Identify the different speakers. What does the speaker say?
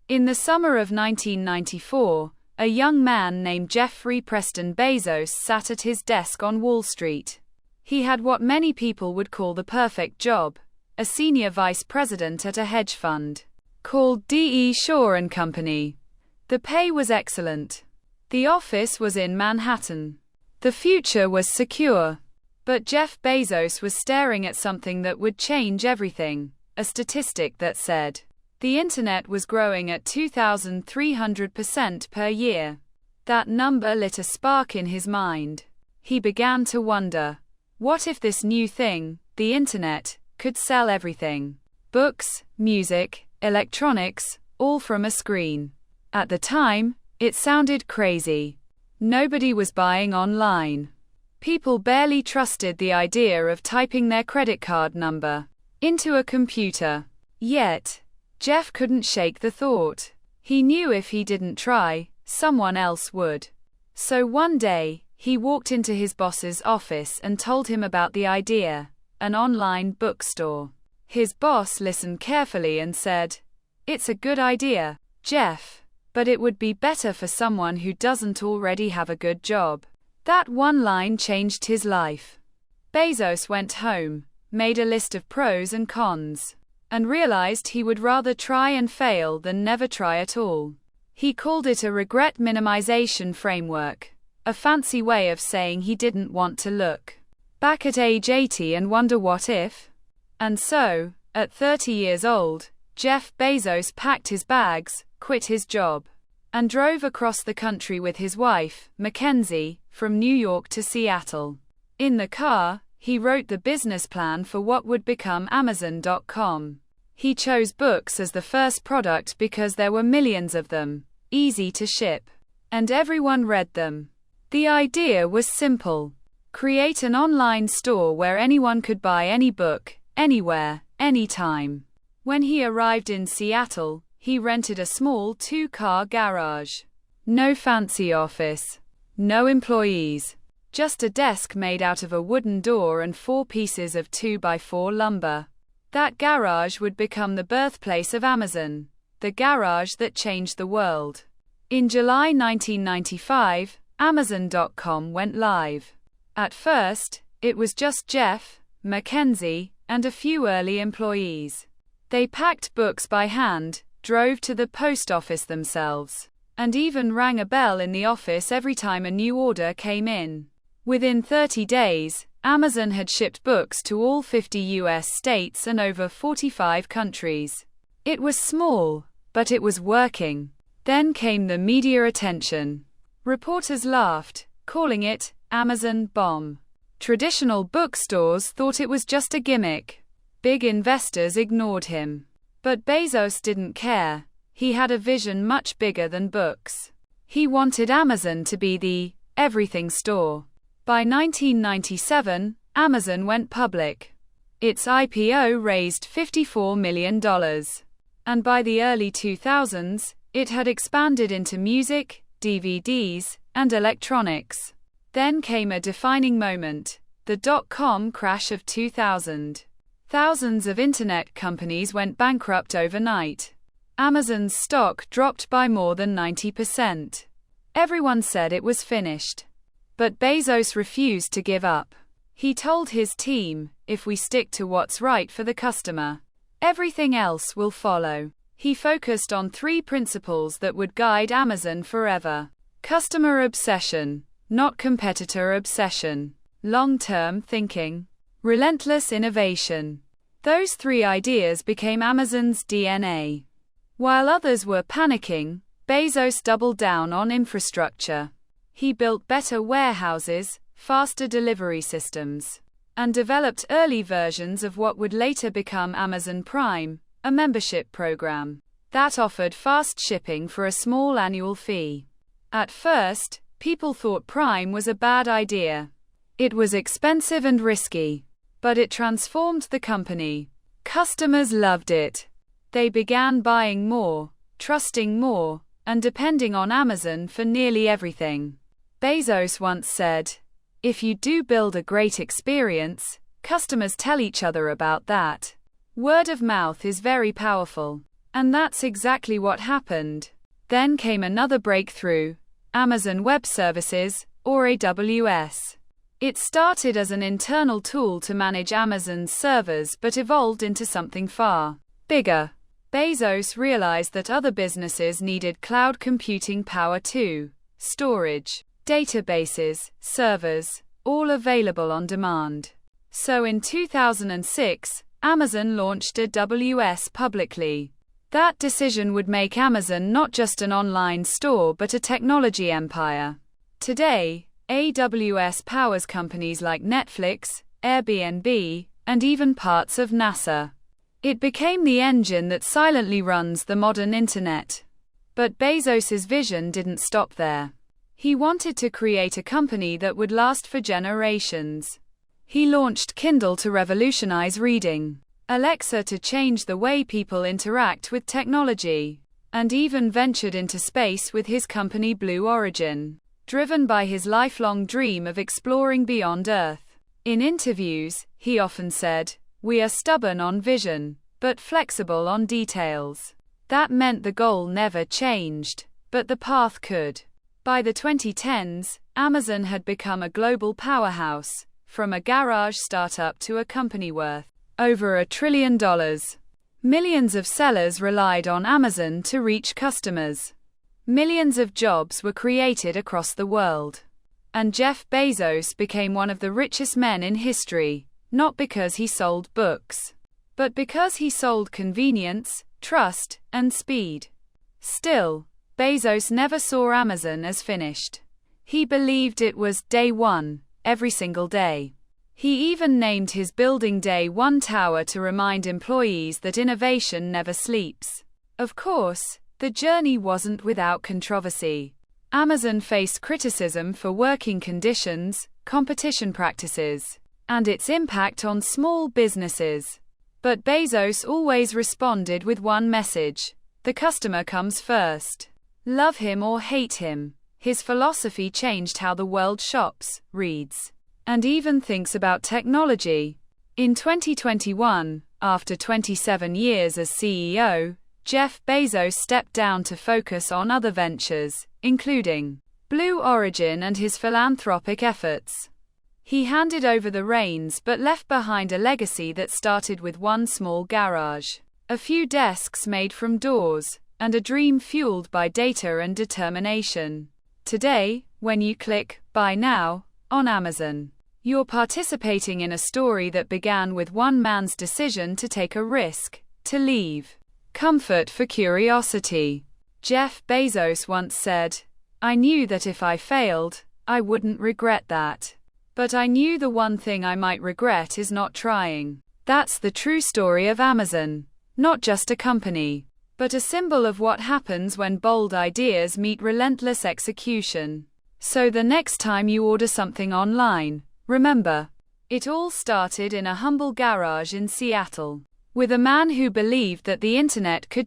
Speaker 1: In the summer of 1994, a young man named Jeffrey Preston Bezos sat at his desk on Wall Street. He had what many people would call the perfect job, a senior vice president at a hedge fund called D.E. Shaw & Company. The pay was excellent. The office was in Manhattan. The future was secure. But Jeff Bezos was staring at something that would change everything, a statistic that said the internet was growing at 2,300% per year. That number lit a spark in his mind. He began to wonder, what if this new thing, the internet, could sell everything? Books, music, electronics, all from a screen. At the time, it sounded crazy. Nobody was buying online. People barely trusted the idea of typing their credit card number into a computer. Yet, Jeff couldn't shake the thought. He knew if he didn't try, someone else would. So one day, he walked into his boss's office and told him about the idea, an online bookstore. His boss listened carefully and said, "It's a good idea, Jeff, but it would be better for someone who doesn't already have a good job." That one line changed his life. Bezos went home, made a list of pros and cons, and realized he would rather try and fail than never try at all. He called it a regret minimization framework, a fancy way of saying he didn't want to look back at age 80 and wonder what if. And so, at 30 years old, Jeff Bezos packed his bags, quit his job, and drove across the country with his wife, Mackenzie, from New York to Seattle. In the car, he wrote the business plan for what would become Amazon.com. He chose books as the first product because there were millions of them, easy to ship, and everyone read them. The idea was simple. Create an online store where anyone could buy any book, anywhere, anytime. When he arrived in Seattle, he rented a small 2-car garage. No fancy office. No employees. Just a desk made out of a wooden door and 4 pieces of 2x4 lumber. That garage would become the birthplace of Amazon, the garage that changed the world. In July 1995, Amazon.com went live. At first, it was just Jeff, Mackenzie, and a few early employees. They packed books by hand, drove to the post office themselves, and even rang a bell in the office every time a new order came in. Within 30 days, Amazon had shipped books to all 50 US states and over 45 countries. It was small, but it was working. Then came the media attention. Reporters laughed, calling it Amazon bomb. Traditional bookstores thought it was just a gimmick. Big investors ignored him. But Bezos didn't care. He had a vision much bigger than books. He wanted Amazon to be the everything store. By 1997, Amazon went public. Its IPO raised $54 million. And by the early 2000s, it had expanded into music, DVDs, and electronics. Then came a defining moment, the dot-com crash of 2000. Thousands of internet companies went bankrupt overnight. Amazon's stock dropped by more than 90%. Everyone said it was finished. But Bezos refused to give up. He told his team, "If we stick to what's right for the customer, everything else will follow." He focused on 3 principles that would guide Amazon forever. Customer obsession, not competitor obsession. Long-term thinking. Relentless innovation. Those 3 ideas became Amazon's DNA. While others were panicking, Bezos doubled down on infrastructure. He built better warehouses, faster delivery systems, and developed early versions of what would later become Amazon Prime, a membership program that offered fast shipping for a small annual fee. At first, people thought Prime was a bad idea. It was expensive and risky. But it transformed the company. Customers loved it. They began buying more, trusting more, and depending on Amazon for nearly everything. Bezos once said, "If you do build a great experience, customers tell each other about that." Word of mouth is very powerful. And that's exactly what happened. Then came another breakthrough: Amazon Web Services, or AWS. It started as an internal tool to manage Amazon's servers but evolved into something far bigger. Bezos realized that other businesses needed cloud computing power too: storage, databases, servers, all available on demand. So in 2006, Amazon launched AWS publicly. That decision would make Amazon not just an online store but a technology empire. Today, AWS powers companies like Netflix, Airbnb, and even parts of NASA. It became the engine that silently runs the modern internet. But Bezos's vision didn't stop there. He wanted to create a company that would last for generations. He launched Kindle to revolutionize reading, Alexa to change the way people interact with technology, and even ventured into space with his company Blue Origin, driven by his lifelong dream of exploring beyond Earth. In interviews, he often said, "We are stubborn on vision, but flexible on details." That meant the goal never changed, but the path could. By the 2010s, Amazon had become a global powerhouse, from a garage startup to a company worth over $1 trillion. Millions of sellers relied on Amazon to reach customers. Millions of jobs were created across the world. And Jeff Bezos became one of the richest men in history, not because he sold books, but because he sold convenience, trust, and speed. Still, Bezos never saw Amazon as finished. He believed it was day one, every single day. He even named his building Day One Tower to remind employees that innovation never sleeps. Of course, the journey wasn't without controversy. Amazon faced criticism for working conditions, competition practices, and its impact on small businesses. But Bezos always responded with one message: the customer comes first. Love him or hate him, his philosophy changed how the world shops, reads, and even thinks about technology. In 2021, after 27 years as CEO, Jeff Bezos stepped down to focus on other ventures, including Blue Origin and his philanthropic efforts. He handed over the reins but left behind a legacy that started with one small garage, a few desks made from doors, and a dream fueled by data and determination. Today, when you click "Buy Now" on Amazon, you're participating in a story that began with one man's decision to take a risk, to leave comfort for curiosity. Jeff Bezos once said, "I knew that if I failed, I wouldn't regret that. But I knew the one thing I might regret is not trying." That's the true story of Amazon. Not just a company, but a symbol of what happens when bold ideas meet relentless execution. So the next time you order something online, remember, it all started in a humble garage in Seattle, with a man who believed that the internet could